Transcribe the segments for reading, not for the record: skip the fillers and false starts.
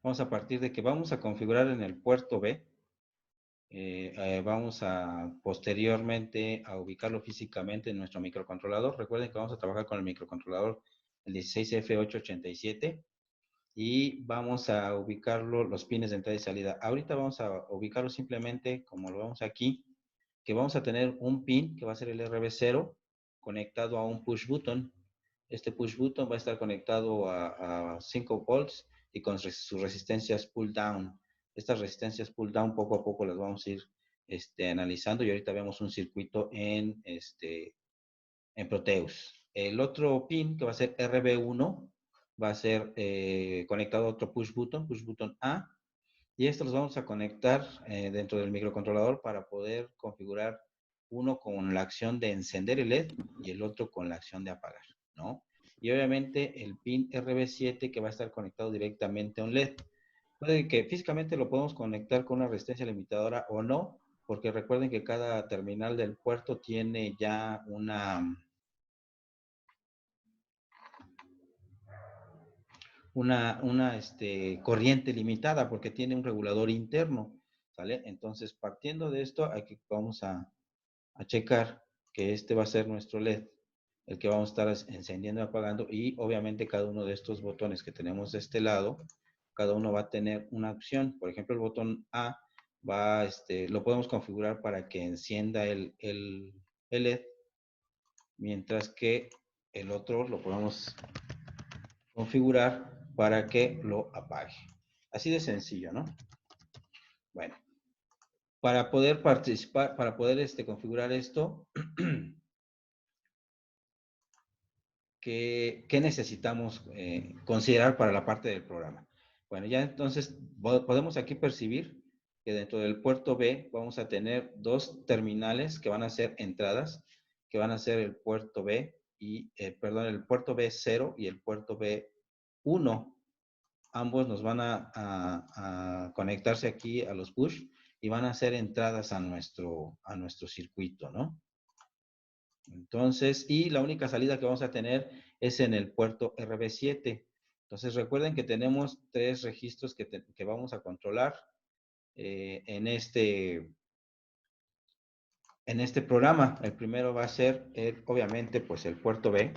Vamos a partir de que vamos a configurar en el puerto B. Vamos a posteriormente a ubicarlo físicamente en nuestro microcontrolador. Recuerden que vamos a trabajar con el microcontrolador el 16F887 y vamos a ubicarlo los pines de entrada y salida. Ahorita vamos a ubicarlo simplemente como lo vemos aquí, que vamos a tener un pin que va a ser el RB0 conectado a un push button. Este push button va a estar conectado a 5 volts y con sus resistencias pull down. Estas resistencias pull down poco a poco las vamos a ir analizando y ahorita vemos un circuito en Proteus. El otro pin que va a ser RB1 va a ser conectado a otro push button A, y estos los vamos a conectar dentro del microcontrolador para poder configurar uno con la acción de encender el LED y el otro con la acción de apagar, ¿no? Y obviamente el pin RB7 que va a estar conectado directamente a un LED. Puede que físicamente lo podemos conectar con una resistencia limitadora o no, porque recuerden que cada terminal del puerto tiene ya una corriente limitada porque tiene un regulador interno, ¿sale? Entonces, partiendo de esto, aquí vamos a checar que este va a ser nuestro LED, el que vamos a estar encendiendo y apagando, y obviamente cada uno de estos botones que tenemos de este lado, cada uno va a tener una opción. Por ejemplo, el botón A lo podemos configurar para que encienda el LED, mientras que el otro lo podemos configurar para que lo apague. Así de sencillo, ¿no? Bueno, para poder participar, para poder configurar esto, ¿qué necesitamos considerar para la parte del programa? Bueno, ya entonces podemos aquí percibir que dentro del puerto B vamos a tener dos terminales que van a ser entradas, que van a ser el puerto B y, el puerto B0 y el puerto B1. Ambos nos van a conectarse aquí a los push y van a hacer entradas a nuestro circuito, ¿no? Entonces, y la única salida que vamos a tener es en el puerto RB7. Entonces, recuerden que tenemos tres registros que vamos a controlar en este programa. El primero va a ser, obviamente, pues el puerto B,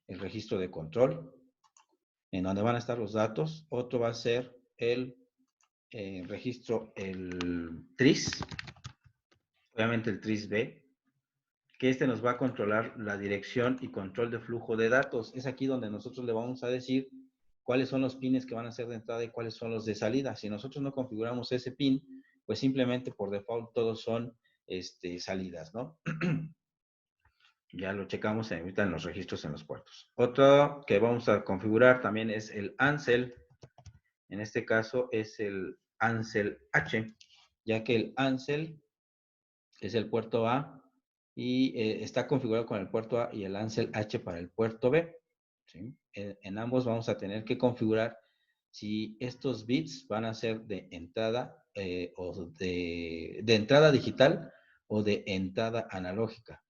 el registro de control, en donde van a estar los datos. Otro va a ser el registro, el TRIS, obviamente el TRIS B, que nos va a controlar la dirección y control de flujo de datos. Es aquí donde nosotros le vamos a decir cuáles son los pines que van a ser de entrada y cuáles son los de salida. Si nosotros no configuramos ese pin, pues simplemente por default todos son salidas, ¿no? Ya lo checamos ahorita en los registros en los puertos. Otro que vamos a configurar también es el ANSEL. En este caso es el ANSEL H, ya que el ANSEL es el puerto A y está configurado con el puerto A y el ANSEL H para el puerto B. ¿Sí? En ambos vamos a tener que configurar si estos bits van a ser de entrada o de entrada digital o de entrada analógica.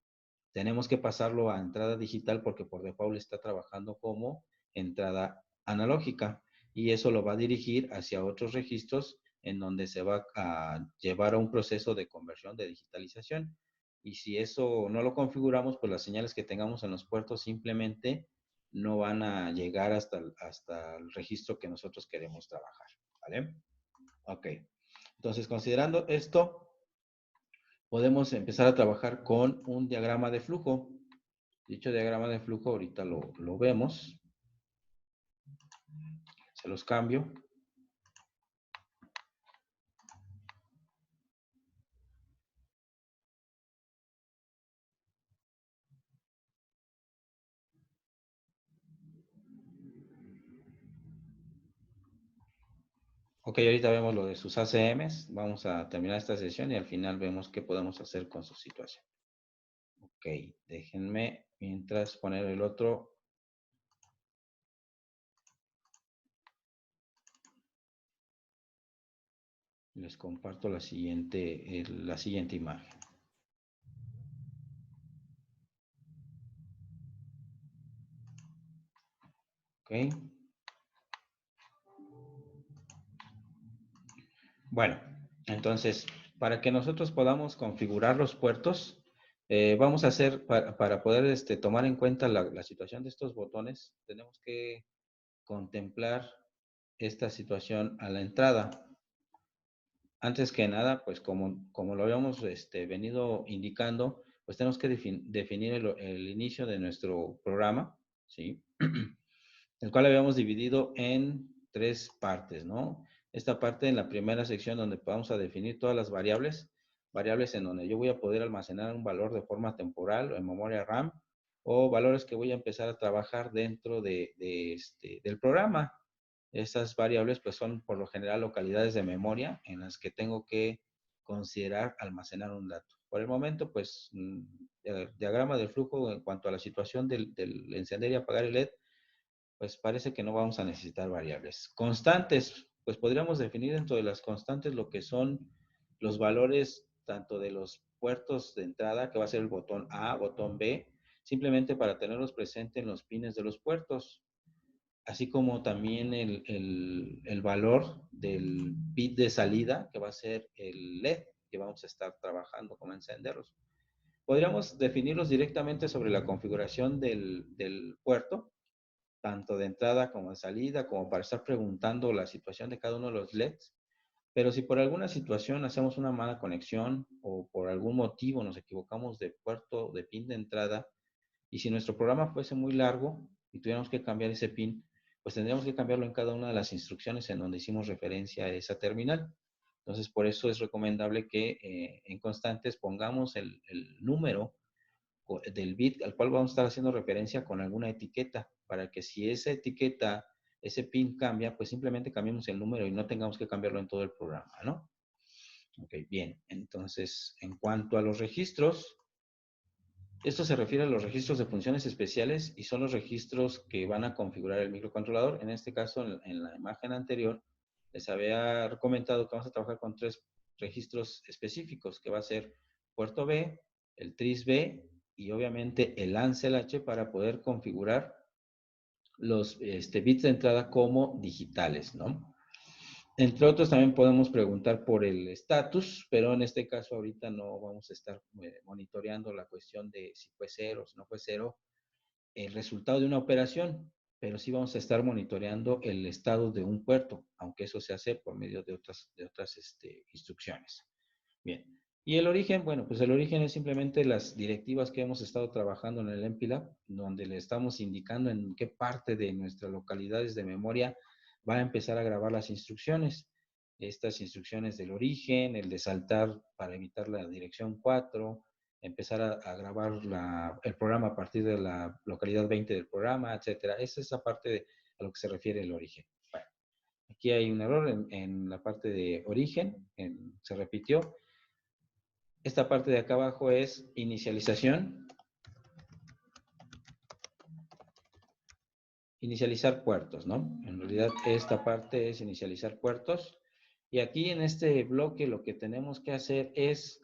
Tenemos que pasarlo a entrada digital porque por default está trabajando como entrada analógica y eso lo va a dirigir hacia otros registros en donde se va a llevar a un proceso de conversión, de digitalización. Y si eso no lo configuramos, pues las señales que tengamos en los puertos simplemente no van a llegar hasta el registro que nosotros queremos trabajar. ¿Vale? Ok. Entonces, considerando esto, podemos empezar a trabajar con un diagrama de flujo. Dicho diagrama de flujo ahorita lo vemos. Se los cambio. Ok, ahorita vemos lo de sus ACMs. Vamos a terminar esta sesión y al final vemos qué podemos hacer con su situación. Ok, déjenme mientras poner el otro. Les comparto la siguiente imagen. Ok. Bueno, entonces, para que nosotros podamos configurar los puertos, vamos a hacer, para poder tomar en cuenta la situación de estos botones, tenemos que contemplar esta situación a la entrada. Antes que nada, pues como lo habíamos venido indicando, pues tenemos que definir el inicio de nuestro programa, ¿sí? El cual habíamos dividido en tres partes, ¿no? Esta parte en la primera sección donde vamos a definir todas las variables en donde yo voy a poder almacenar un valor de forma temporal o en memoria RAM, o valores que voy a empezar a trabajar dentro del programa. Estas variables pues son por lo general localidades de memoria en las que tengo que considerar almacenar un dato. Por el momento pues el diagrama del flujo en cuanto a la situación del encender y apagar el LED, pues parece que no vamos a necesitar variables. Constantes, pues podríamos definir dentro de las constantes lo que son los valores tanto de los puertos de entrada, que va a ser el botón A, botón B, simplemente para tenerlos presentes en los pines de los puertos, así como también el valor del bit de salida, que va a ser el LED, que vamos a estar trabajando como encenderlos. Podríamos definirlos directamente sobre la configuración del puerto, tanto de entrada como de salida, como para estar preguntando la situación de cada uno de los LEDs. Pero si por alguna situación hacemos una mala conexión o por algún motivo nos equivocamos de puerto, de pin de entrada, y si nuestro programa fuese muy largo y tuviéramos que cambiar ese pin, pues tendríamos que cambiarlo en cada una de las instrucciones en donde hicimos referencia a esa terminal. Entonces, por eso es recomendable que en constantes pongamos el número del bit al cual vamos a estar haciendo referencia con alguna etiqueta, para que si esa etiqueta, ese pin cambia, pues simplemente cambiemos el número y no tengamos que cambiarlo en todo el programa, ¿no? Ok, bien. Entonces, en cuanto a los registros, esto se refiere a los registros de funciones especiales y son los registros que van a configurar el microcontrolador. En este caso, en la imagen anterior, les había comentado que vamos a trabajar con tres registros específicos, que va a ser puerto B, el tris B y obviamente el Ansel H para poder configurar los bits de entrada como digitales, ¿no? Entre otros, también podemos preguntar por el estatus, pero en este caso ahorita no vamos a estar monitoreando la cuestión de si fue cero, si no fue cero, el resultado de una operación, pero sí vamos a estar monitoreando el estado de un puerto, aunque eso se hace por medio de otras instrucciones. Bien. Y el origen, bueno, pues el origen es simplemente las directivas que hemos estado trabajando en el MPLAB, donde le estamos indicando en qué parte de nuestras localidades de memoria va a empezar a grabar las instrucciones. Estas instrucciones del origen, el de saltar para evitar la dirección 4, empezar a grabar el programa a partir de la localidad 20 del programa, etcétera. Esa es la parte a lo que se refiere el origen. Bueno, aquí hay un error en la parte de origen, se repitió. Esta parte de acá abajo es inicialización, inicializar puertos, ¿no? En realidad esta parte es inicializar puertos. Y aquí en este bloque lo que tenemos que hacer es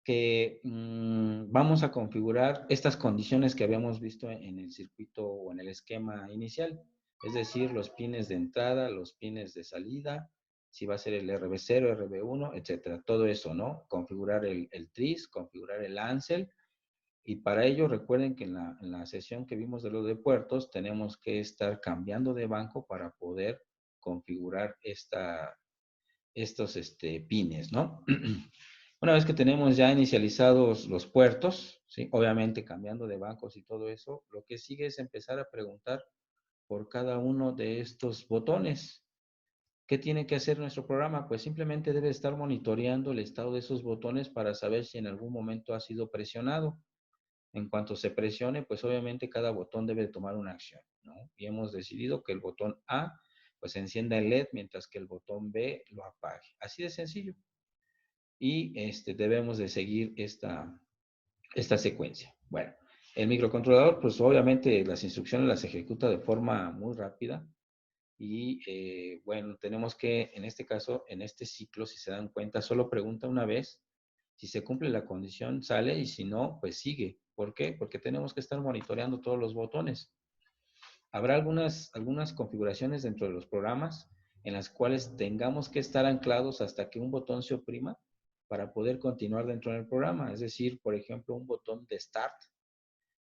que vamos a configurar estas condiciones que habíamos visto en el circuito o en el esquema inicial. Es decir, los pines de entrada, los pines de salida, si va a ser el RB0, RB1, etcétera. Todo eso, ¿no? Configurar el tris, configurar el Ansel. Y para ello recuerden que en la sesión que vimos de los de puertos tenemos que estar cambiando de banco para poder configurar estos pines, ¿no? Una vez que tenemos ya inicializados los puertos, ¿sí? Obviamente cambiando de bancos y todo eso, lo que sigue es empezar a preguntar por cada uno de estos botones. ¿Qué tiene que hacer nuestro programa? Pues simplemente debe estar monitoreando el estado de esos botones para saber si en algún momento ha sido presionado. En cuanto se presione, pues obviamente cada botón debe tomar una acción, ¿no? Y hemos decidido que el botón A, pues encienda el LED, mientras que el botón B lo apague. Así de sencillo. Y debemos de seguir esta secuencia. Bueno, el microcontrolador, pues obviamente las instrucciones las ejecuta de forma muy rápida. Y bueno, tenemos que, en este caso, en este ciclo, si se dan cuenta, solo pregunta una vez. Si se cumple la condición, sale y si no, pues sigue. ¿Por qué? Porque tenemos que estar monitoreando todos los botones. Habrá algunas configuraciones dentro de los programas en las cuales tengamos que estar anclados hasta que un botón se oprima para poder continuar dentro del programa. Es decir, por ejemplo, un botón de Start.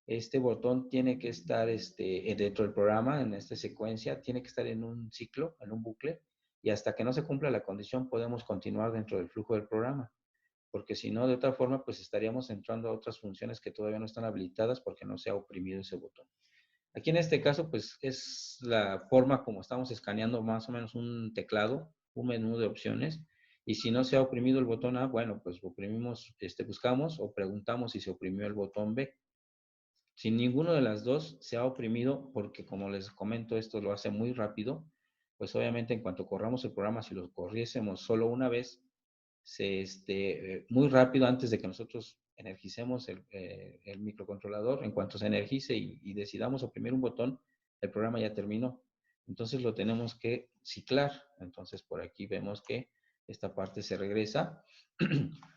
Este botón tiene que estar dentro del programa, en esta secuencia, tiene que estar en un ciclo, en un bucle, y hasta que no se cumpla la condición podemos continuar dentro del flujo del programa. Porque si no, de otra forma, pues estaríamos entrando a otras funciones que todavía no están habilitadas porque no se ha oprimido ese botón. Aquí en este caso, pues es la forma como estamos escaneando más o menos un teclado, un menú de opciones. Y si no se ha oprimido el botón A, bueno, pues oprimimos, buscamos o preguntamos si se oprimió el botón B. Si ninguno de las dos se ha oprimido, porque como les comento, esto lo hace muy rápido, pues obviamente en cuanto corramos el programa, si lo corriésemos solo una vez, muy rápido antes de que nosotros energicemos el microcontrolador, en cuanto se energice y decidamos oprimir un botón, el programa ya terminó. Entonces lo tenemos que ciclar. Entonces por aquí vemos que esta parte se regresa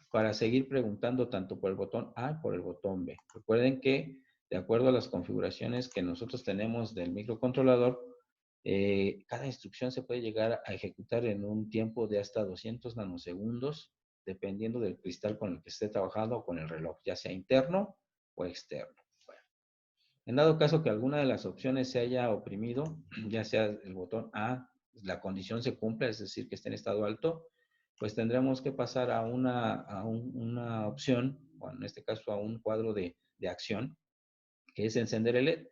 para seguir preguntando tanto por el botón A como por el botón B. Recuerden que de acuerdo a las configuraciones que nosotros tenemos del microcontrolador, cada instrucción se puede llegar a ejecutar en un tiempo de hasta 200 nanosegundos, dependiendo del cristal con el que esté trabajando o con el reloj, ya sea interno o externo. Bueno, en dado caso que alguna de las opciones se haya oprimido, ya sea el botón A, la condición se cumpla, es decir, que esté en estado alto, pues tendremos que pasar a una opción, o en este caso a un cuadro de acción, que es encender el LED.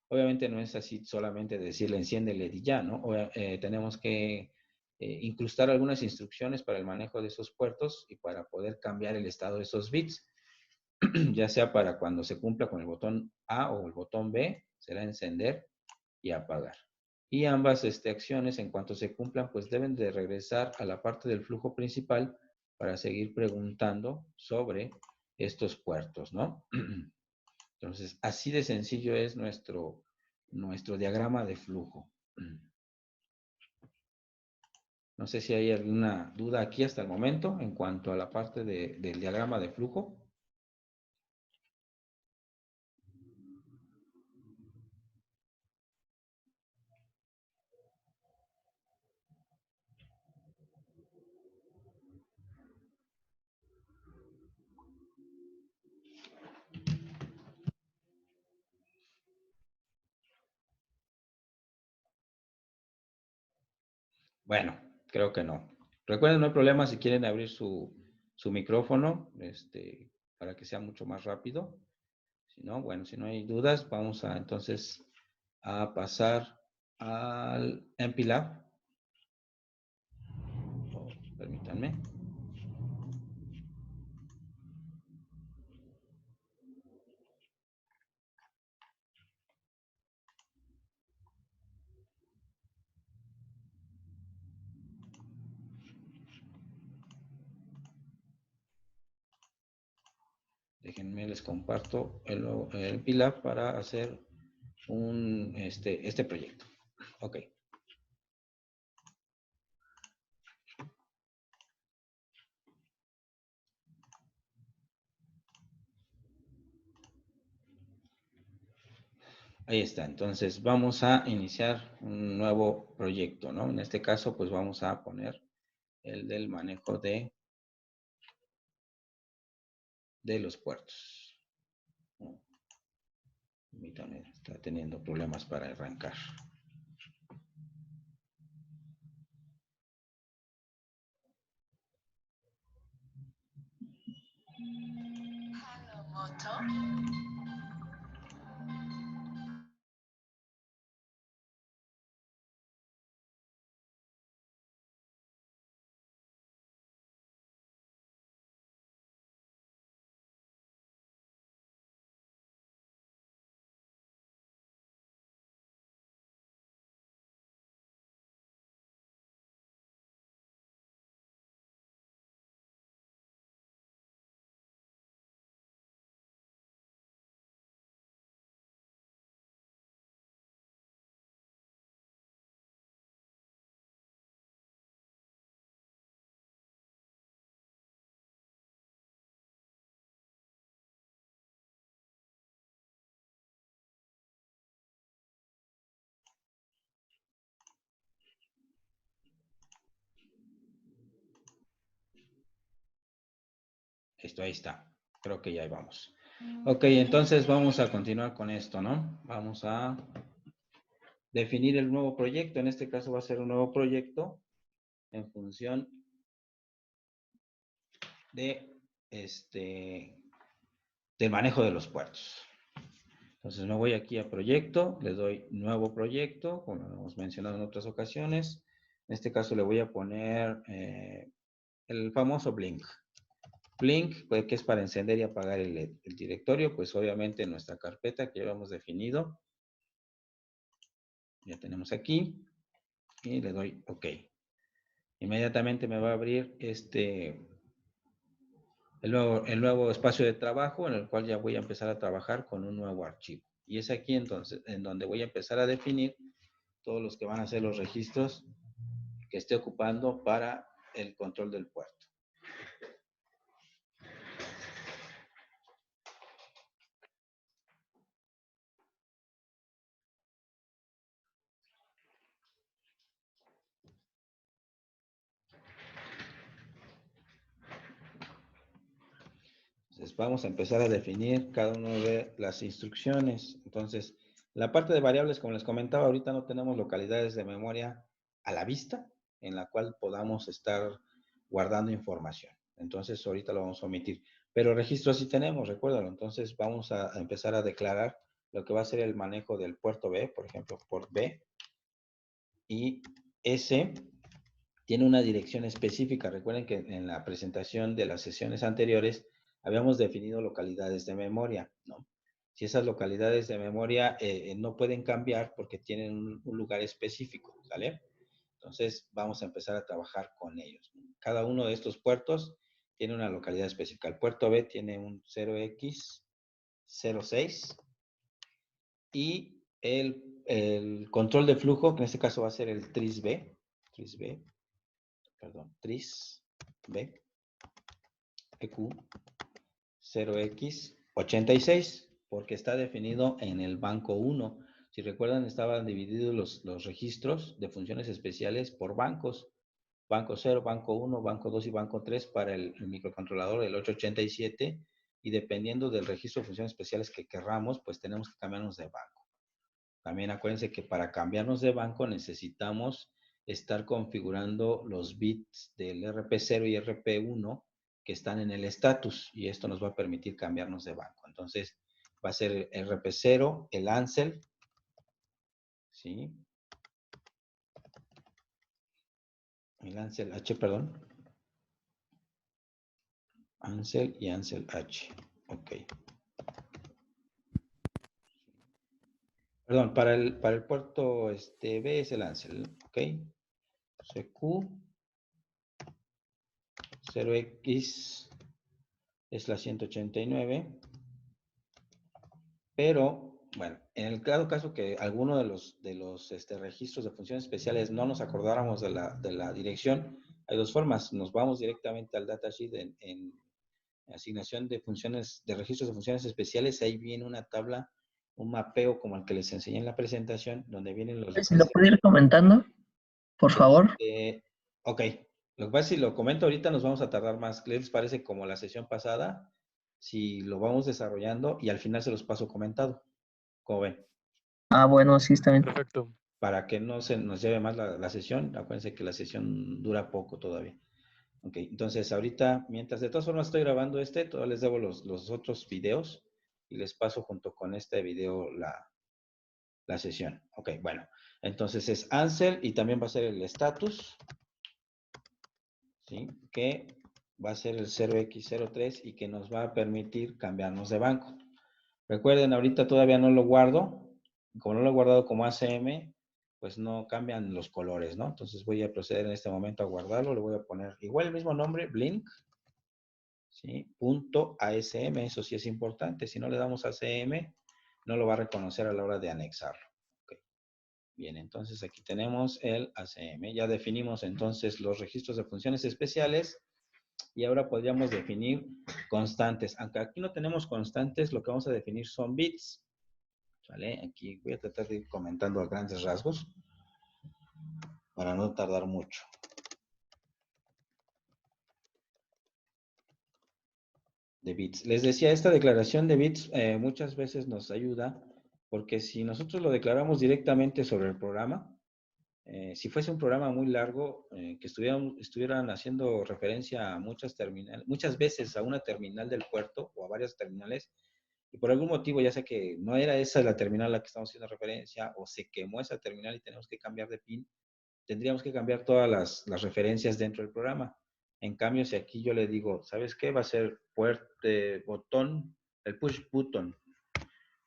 Obviamente no es así solamente decirle enciende el LED y ya, ¿no? Tenemos que incrustar algunas instrucciones para el manejo de esos puertos y para poder cambiar el estado de esos bits, ya sea para cuando se cumpla con el botón A o el botón B, será encender y apagar. Y ambas acciones, en cuanto se cumplan, pues deben de regresar a la parte del flujo principal para seguir preguntando sobre estos puertos, ¿no? Entonces, así de sencillo es nuestro diagrama de flujo. No sé si hay alguna duda aquí hasta el momento en cuanto a la parte del diagrama de flujo. Bueno, creo que no. Recuerden, no hay problema si quieren abrir su micrófono, para que sea mucho más rápido. Si no, bueno, si no hay dudas, vamos a entonces a pasar al MPLAB. Oh, permítanme. Déjenme, les comparto el MPLAB para hacer este proyecto. Ok. Ahí está. Entonces vamos a iniciar un nuevo proyecto, ¿no? En este caso, pues vamos a poner el del manejo de los puertos. Permítanme, está teniendo problemas para arrancar. Listo, ahí está. Creo que ya ahí vamos. Ok, entonces vamos a continuar con esto, ¿no? Vamos a definir el nuevo proyecto. En este caso va a ser un nuevo proyecto en función de del manejo de los puertos. Entonces me voy aquí a proyecto, le doy nuevo proyecto, como lo hemos mencionado en otras ocasiones. En este caso le voy a poner el famoso Blink. Blink, pues, que es para encender y apagar el directorio, pues obviamente en nuestra carpeta que ya hemos definido. Ya tenemos aquí. Y le doy OK. Inmediatamente me va a abrir el nuevo espacio de trabajo en el cual ya voy a empezar a trabajar con un nuevo archivo. Y es aquí entonces en donde voy a empezar a definir todos los que van a ser los registros que esté ocupando para el control del puerto. Entonces vamos a empezar a definir cada una de las instrucciones. Entonces, la parte de variables, como les comentaba, ahorita no tenemos localidades de memoria a la vista en la cual podamos estar guardando información. Entonces, ahorita lo vamos a omitir. Pero registros sí tenemos, recuérdalo. Entonces, vamos a empezar a declarar lo que va a ser el manejo del puerto B, por ejemplo, port B. Y ese tiene una dirección específica. Recuerden que en la presentación de las sesiones anteriores habíamos definido localidades de memoria, ¿no? Si esas localidades de memoria no pueden cambiar porque tienen un lugar específico, ¿sale? Entonces vamos a empezar a trabajar con ellos. Cada uno de estos puertos tiene una localidad específica. El puerto B tiene un 0x06 y el control de flujo, que en este caso va a ser el tris B, EQ 0x86, porque está definido en el banco 1. Si recuerdan, estaban divididos los registros de funciones especiales por bancos. Banco 0, banco 1, banco 2 y banco 3 para el microcontrolador, el 887, y dependiendo del registro de funciones especiales que querramos, pues tenemos que cambiarnos de banco. También acuérdense que para cambiarnos de banco necesitamos estar configurando los bits del RP0 y RP1 que están en el status, y esto nos va a permitir cambiarnos de banco. Entonces va a ser el RP0, el Ansel, ¿sí? El Ansel H, perdón. Ansel y Ansel H. Ok. Perdón, para el puerto B es el Ansel, ok. CQ 0x es la 189. Pero, bueno, en el dado caso que alguno de los registros de funciones especiales no nos acordáramos de la dirección, hay dos formas. Nos vamos directamente al datasheet en asignación de funciones, de registros de funciones especiales. Ahí viene una tabla, un mapeo como el que les enseñé en la presentación, donde vienen los Si lo pudiera ir comentando, por favor. Ok. Lo que pasa es que si lo comento ahorita nos vamos a tardar más. ¿Qué les parece como la sesión pasada? Si lo vamos desarrollando y al final se los paso comentado. ¿Cómo ven? Ah, bueno, sí, está bien. Perfecto. Para que no se nos lleve más la sesión. Acuérdense que la sesión dura poco todavía. Ok, entonces ahorita, mientras de todas formas estoy grabando todavía les debo los otros videos y les paso junto con este video la sesión. Ok, bueno. Entonces es Ansel y también va a ser el status, ¿sí? Que va a ser el 0x03 y que nos va a permitir cambiarnos de banco. Recuerden, ahorita todavía no lo guardo. Como no lo he guardado como ACM, pues no cambian los colores, ¿no? Entonces voy a proceder en este momento a guardarlo. Le voy a poner igual el mismo nombre, Blink, ¿sí? Punto ASM, eso sí es importante. Si no le damos ACM, no lo va a reconocer a la hora de anexarlo. Okay. Bien, entonces aquí tenemos el ACM. Ya definimos entonces los registros de funciones especiales. Y ahora podríamos definir constantes. Aunque aquí no tenemos constantes, lo que vamos a definir son bits. ¿Vale? Aquí voy a tratar de ir comentando a grandes rasgos para no tardar mucho. bits. Les decía, esta declaración de bits muchas veces nos ayuda porque si nosotros lo declaramos directamente sobre el programa, si fuese un programa muy largo, que estuvieran haciendo referencia a muchas veces a una terminal del puerto o a varias terminales, y por algún motivo, ya sea que no era esa la terminal a la que estamos haciendo referencia, o se quemó esa terminal y tenemos que cambiar de pin, tendríamos que cambiar todas las referencias dentro del programa. En cambio, si aquí yo le digo, ¿sabes qué? Va a ser botón, el push button,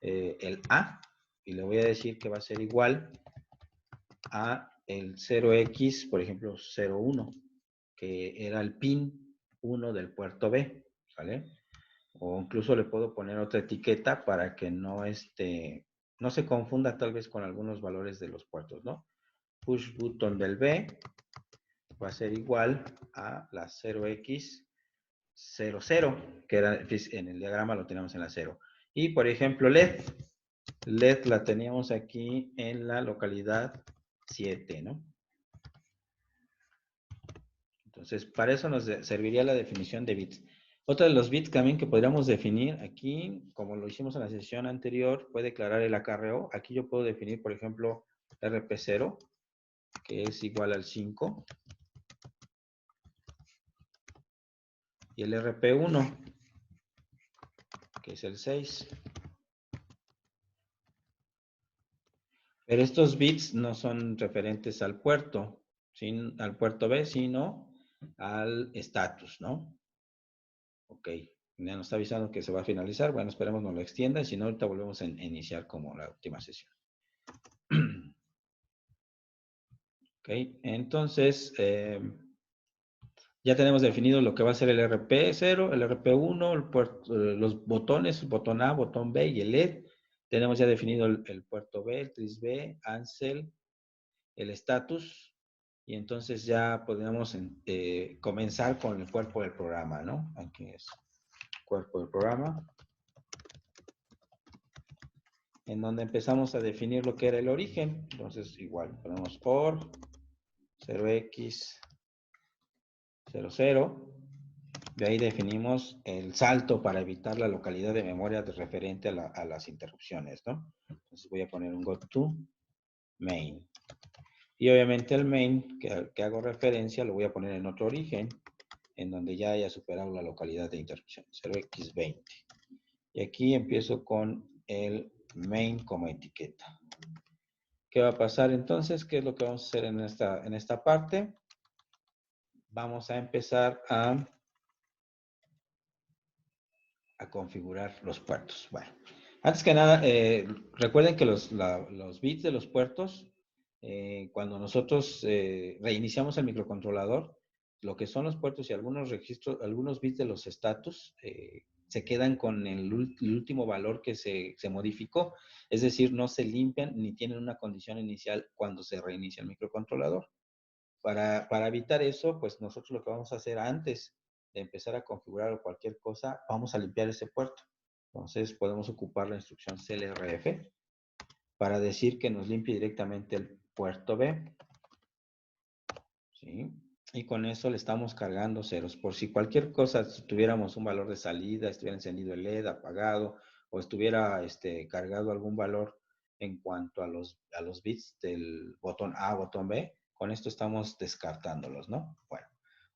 el A, y le voy a decir que va a ser igual a el 0x, por ejemplo, 01, que era el pin 1 del puerto B, ¿sale? O incluso le puedo poner otra etiqueta para que no se confunda tal vez con algunos valores de los puertos, ¿no? Push button del B va a ser igual a la 0x00, que era en el diagrama lo teníamos en la 0. Y por ejemplo, LED la teníamos aquí en la localidad 7, ¿no? Entonces, para eso nos serviría la definición de bits. Otro de los bits también que podríamos definir aquí, como lo hicimos en la sesión anterior, fue declarar el acarreo. Aquí yo puedo definir, por ejemplo, RP0, que es igual al 5, y el RP1, que es el 6. Pero estos bits no son referentes al puerto B, sino al status, ¿no? Ok, ya nos está avisando que se va a finalizar. Bueno, esperemos no lo extienda, y si no, ahorita volvemos a iniciar como la última sesión. Ok, entonces ya tenemos definido lo que va a ser el RP0, el RP1, los botones, el botón A, botón B y el LED. Tenemos ya definido el puerto B, el tris B, Ansel, el status, y entonces ya podemos comenzar con el cuerpo del programa, ¿no? Aquí es cuerpo del programa, en donde empezamos a definir lo que era el origen. Entonces igual ponemos for 0x00. De ahí definimos el salto para evitar la localidad de memoria referente a las interrupciones, ¿no? Entonces voy a poner un goto main. Y obviamente el main que hago referencia lo voy a poner en otro origen, en donde ya haya superado la localidad de interrupción, 0x20. Y aquí empiezo con el main como etiqueta. ¿Qué va a pasar entonces? ¿Qué es lo que vamos a hacer en esta parte? Vamos a empezar a configurar los puertos. Bueno, antes que nada, recuerden que los bits de los puertos, cuando nosotros reiniciamos el microcontrolador, lo que son los puertos y algunos registros, algunos bits de los status, se quedan con el último valor que se modificó. Es decir, no se limpian ni tienen una condición inicial cuando se reinicia el microcontrolador. Para evitar eso, pues nosotros lo que vamos a hacer antes de empezar a configurar cualquier cosa, vamos a limpiar ese puerto. Entonces podemos ocupar la instrucción clrf para decir que nos limpie directamente el puerto B. ¿Sí? Y con eso le estamos cargando ceros. Por si cualquier cosa, si tuviéramos un valor de salida, estuviera encendido el LED, apagado, o estuviera cargado algún valor en cuanto a los bits del botón A, botón B, con esto estamos descartándolos, ¿no? Bueno,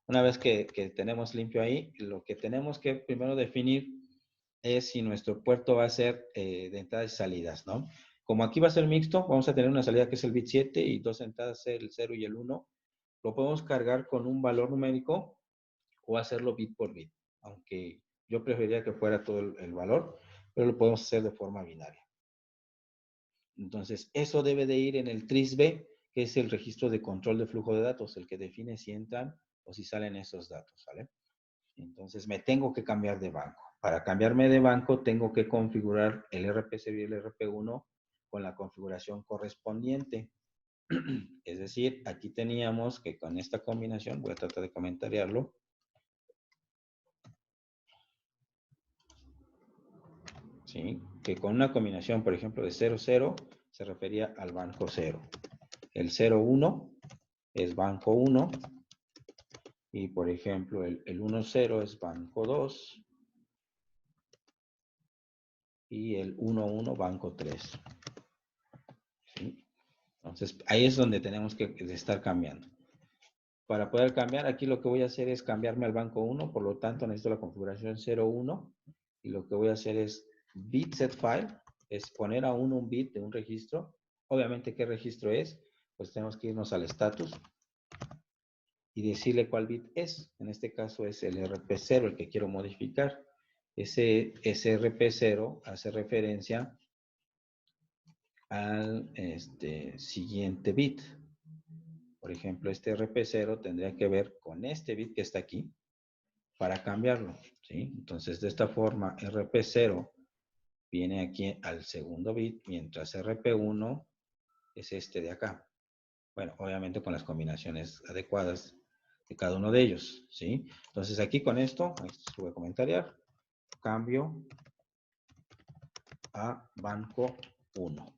una vez que tenemos limpio ahí, lo que tenemos que primero definir es si nuestro puerto va a ser de entradas y salidas, ¿no? Como aquí va a ser mixto, vamos a tener una salida que es el bit 7 y dos entradas, el 0 y el 1. Lo podemos cargar con un valor numérico o hacerlo bit por bit, aunque yo preferiría que fuera todo el valor, pero lo podemos hacer de forma binaria. Entonces, eso debe de ir en el tris-B, que es el registro de control de flujo de datos, el que define si entran o si salen esos datos, ¿vale? Entonces, me tengo que cambiar de banco. Para cambiarme de banco, tengo que configurar el RP0 y el RP1 con la configuración correspondiente. Es decir, aquí teníamos que con esta combinación, voy a tratar de comentariarlo. ¿Sí? Que con una combinación, por ejemplo, de 0, 0, se refería al banco 0. El 0, 1 es banco 1. Y, por ejemplo, el 1, 0 es banco 2. y el 11 banco 3. ¿Sí? Entonces, ahí es donde tenemos que estar cambiando. Para poder cambiar, aquí lo que voy a hacer es cambiarme al banco 1, por lo tanto necesito la configuración 01, y lo que voy a hacer es bit set file, es poner a 1 un bit de un registro. Obviamente, ¿qué registro es? Pues tenemos que irnos al status y decirle cuál bit es. En este caso es el RP0 el que quiero modificar. Ese RP0 hace referencia al siguiente bit. Por ejemplo, este RP0 tendría que ver con este bit que está aquí para cambiarlo, ¿sí? Entonces, de esta forma, RP0 viene aquí al segundo bit, mientras RP1 es este de acá. Bueno, obviamente con las combinaciones adecuadas de cada uno de ellos, ¿sí? Entonces, aquí con esto voy a comentariar, cambio a banco 1.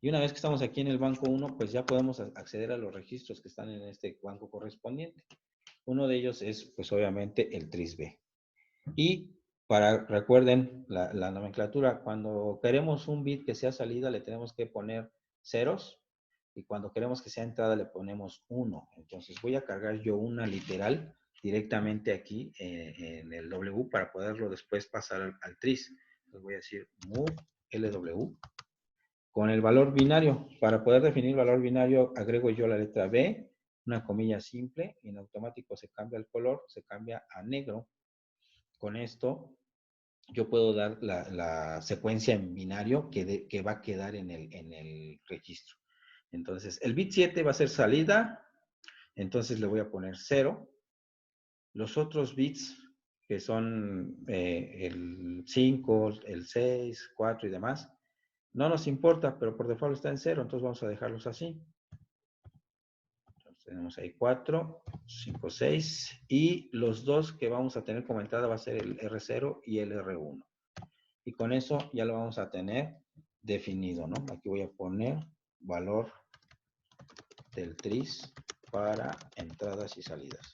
Y una vez que estamos aquí en el banco 1, pues ya podemos acceder a los registros que están en este banco correspondiente. Uno de ellos es, pues obviamente, el TRIS-B. Y recuerden la nomenclatura, cuando queremos un bit que sea salida, le tenemos que poner ceros. Y cuando queremos que sea entrada, le ponemos 1. Entonces voy a cargar yo una literal directamente aquí en el W para poderlo después pasar al TRIS. Entonces voy a decir move LW con el valor binario. Para poder definir el valor binario, agrego yo la letra B, una comilla simple, y en automático se cambia el color, se cambia a negro. Con esto, yo puedo dar la secuencia en binario que va a quedar en el registro. Entonces, el bit 7 va a ser salida, entonces le voy a poner 0. Los otros bits, que son el 5, el 6, 4 y demás, no nos importa, pero por default está en 0, entonces vamos a dejarlos así. Entonces tenemos ahí 4, 5, 6, y los dos que vamos a tener como entrada va a ser el R0 y el R1. Y con eso ya lo vamos a tener definido, ¿no? Aquí voy a poner valor del TRIS para entradas y salidas.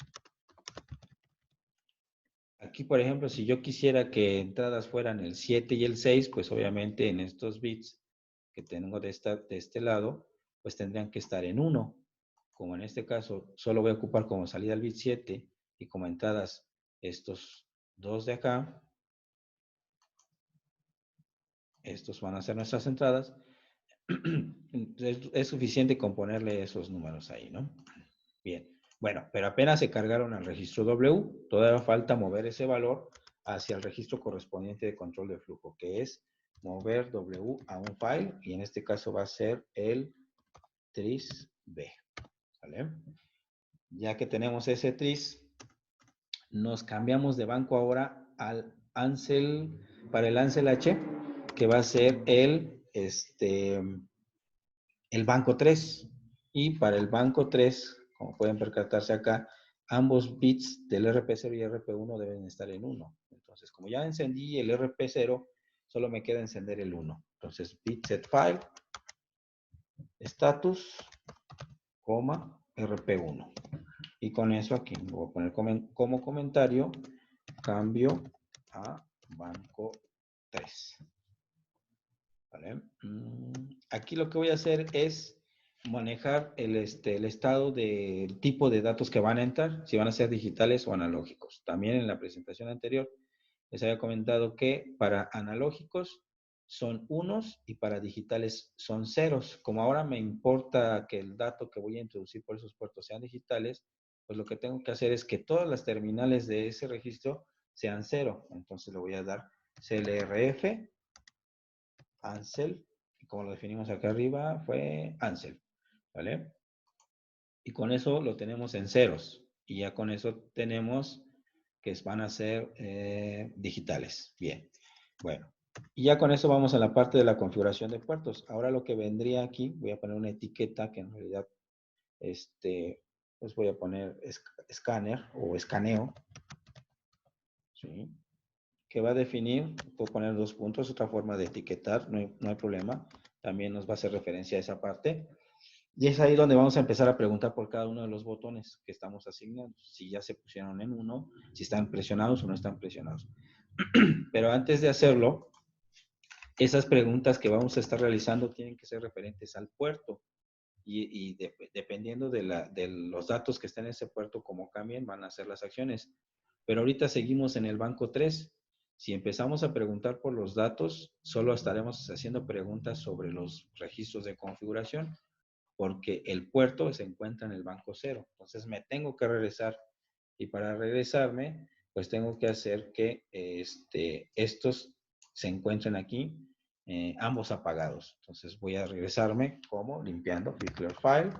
Aquí, por ejemplo, si yo quisiera que entradas fueran el 7 y el 6, pues obviamente en estos bits que tengo de este lado, pues tendrían que estar en 1. Como en este caso solo voy a ocupar como salida el bit 7 y como entradas estos dos de acá, estos van a ser nuestras entradas, es suficiente con ponerle esos números ahí, ¿no? Bien, bueno, pero apenas se cargaron al registro W, todavía falta mover ese valor hacia el registro correspondiente de control de flujo, que es mover W a un file, y en este caso va a ser el TRIS-B, ¿vale? Ya que tenemos ese TRIS, nos cambiamos de banco ahora al Ansel, para el Ansel H, que va a ser el banco 3. Y para el banco 3, como pueden percatarse acá, ambos bits del RP0 y RP1 deben estar en 1. Entonces, como ya encendí el RP0, solo me queda encender el 1. Entonces, bit set file, status, coma, RP1. Y con eso aquí voy a poner como comentario, cambio a banco 3. ¿Vale? Aquí lo que voy a hacer es manejar el estado del tipo de datos que van a entrar, si van a ser digitales o analógicos. También en la presentación anterior les había comentado que para analógicos son unos y para digitales son ceros. Como ahora me importa que el dato que voy a introducir por esos puertos sean digitales, pues lo que tengo que hacer es que todas las terminales de ese registro sean cero. Entonces le voy a dar CLRF Ansel, y como lo definimos acá arriba, fue Ansel, ¿vale? Y con eso lo tenemos en ceros, y ya con eso tenemos que van a ser digitales. Bien, bueno, y ya con eso vamos a la parte de la configuración de puertos. Ahora lo que vendría aquí, voy a poner una etiqueta que en realidad, pues voy a poner escáner o escaneo, ¿sí? Que va a definir, puedo poner 2 puntos, otra forma de etiquetar, no hay problema. También nos va a hacer referencia a esa parte. Y es ahí donde vamos a empezar a preguntar por cada uno de los botones que estamos asignando, si ya se pusieron en uno, si están presionados o no están presionados. Pero antes de hacerlo, esas preguntas que vamos a estar realizando tienen que ser referentes al puerto. Dependiendo de los datos que estén en ese puerto, como cambien, van a ser las acciones. Pero ahorita seguimos en el banco 3. Si empezamos a preguntar por los datos, solo estaremos haciendo preguntas sobre los registros de configuración, porque el puerto se encuentra en el banco 0. Entonces me tengo que regresar, y para regresarme, pues tengo que hacer que estos se encuentren aquí, ambos apagados. Entonces voy a regresarme como limpiando clear file,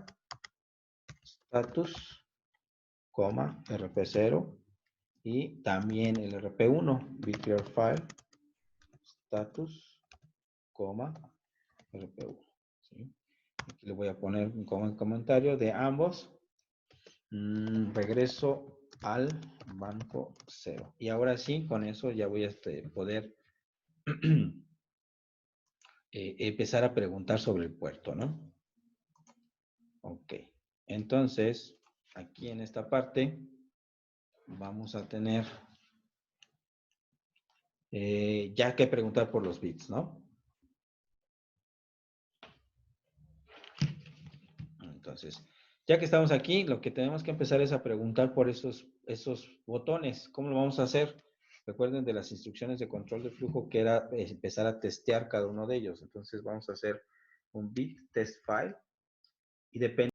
status, coma, rp0, y también el rp1, clear file, status, coma, rp1. ¿Sí? Aquí le voy a poner un comentario de ambos. Regreso al banco 0. Y ahora sí, con eso ya voy a poder empezar a preguntar sobre el puerto, ¿no? Ok. Entonces, aquí en esta parte vamos a tener ya que preguntar por los bits, ¿no? Entonces, ya que estamos aquí, lo que tenemos que empezar es a preguntar por esos botones. ¿Cómo lo vamos a hacer? Recuerden de las instrucciones de control de flujo que era empezar a testear cada uno de ellos. Entonces vamos a hacer un bit test file y depende